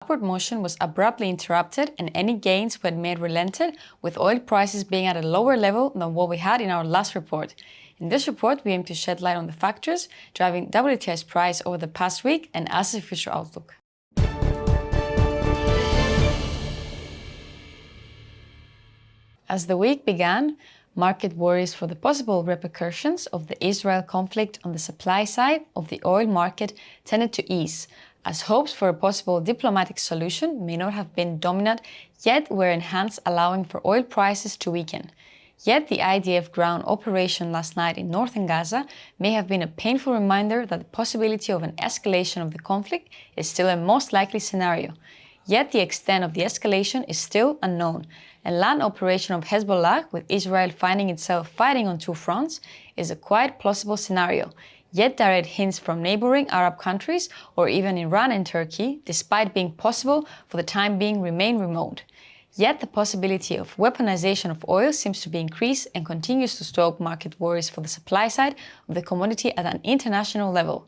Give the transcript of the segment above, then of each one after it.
Upward motion was abruptly interrupted and any gains we had made relented, with oil prices being at a lower level than what we had in our last report. In this report, we aim to shed light on the factors driving WTI's price over the past week and as a future outlook. As the week began, market worries for the possible repercussions of the Israel conflict on the supply side of the oil market tended to ease, as hopes for a possible diplomatic solution may not have been dominant, yet were enhanced, allowing for oil prices to weaken. Yet the IDF ground operation last night in northern Gaza may have been a painful reminder that the possibility of an escalation of the conflict is still a most likely scenario. Yet the extent of the escalation is still unknown. A land operation of Hezbollah, with Israel finding itself fighting on two fronts, is a quite plausible scenario. Yet direct hints from neighboring Arab countries or even Iran and Turkey, despite being possible for the time being, remain remote. Yet the possibility of weaponization of oil seems to be increased and continues to stoke market worries for the supply side of the commodity at an international level.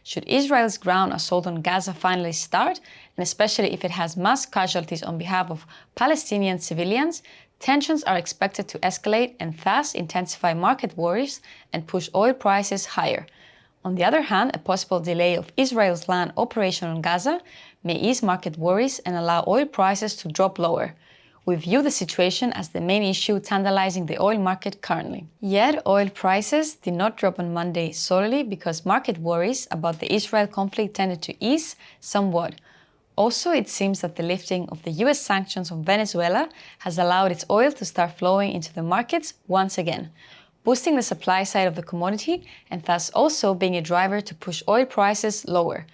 Should Israel's ground assault on Gaza finally start, and especially if it has mass casualties on behalf of Palestinian civilians, tensions are expected to escalate and thus intensify market worries and push oil prices higher. On the other hand, a possible delay of Israel's land operation on Gaza may ease market worries and allow oil prices to drop lower. We view the situation as the main issue tantalizing the oil market currently. Yet, oil prices did not drop on Monday solely because market worries about the Israel conflict tended to ease somewhat. Also, it seems that the lifting of the US sanctions on Venezuela has allowed its oil to start flowing into the markets once again, boosting the supply side of the commodity and thus also being a driver to push oil prices lower.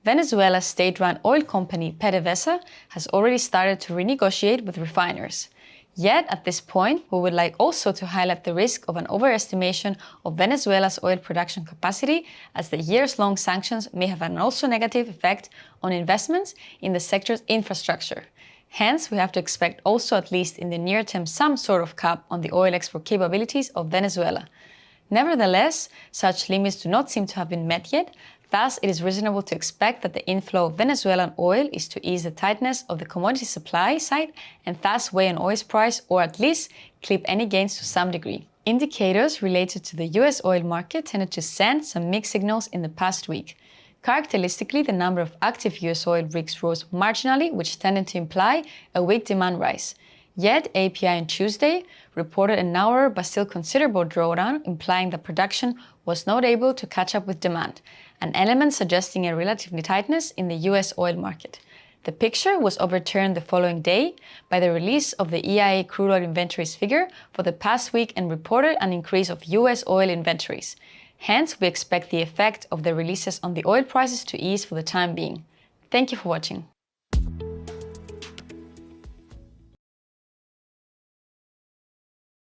Venezuela's state-run oil company PDVSA has already started to renegotiate with refiners. Yet, at this point, we would like also to highlight the risk of an overestimation of Venezuela's oil production capacity, as the years-long sanctions may have an also negative effect on investments in the sector's infrastructure. Hence, we have to expect also, at least in the near term, some sort of cap on the oil export capabilities of Venezuela. Nevertheless, such limits do not seem to have been met yet. Thus, it is reasonable to expect that the inflow of Venezuelan oil is to ease the tightness of the commodity supply side and thus weigh on oil's price, or at least clip any gains to some degree. Indicators related to the US oil market tended to send some mixed signals in the past week. Characteristically, the number of active US oil rigs rose marginally, which tended to imply a weak demand rise. Yet, API on Tuesday reported a narrower but still considerable drawdown, implying that production was not able to catch up with demand, an element suggesting a relative tightness in the US oil market. The picture was overturned the following day by the release of the EIA crude oil inventories figure for the past week and reported an increase of US oil inventories. Hence, we expect the effect of the releases on the oil prices to ease for the time being. Thank you for watching.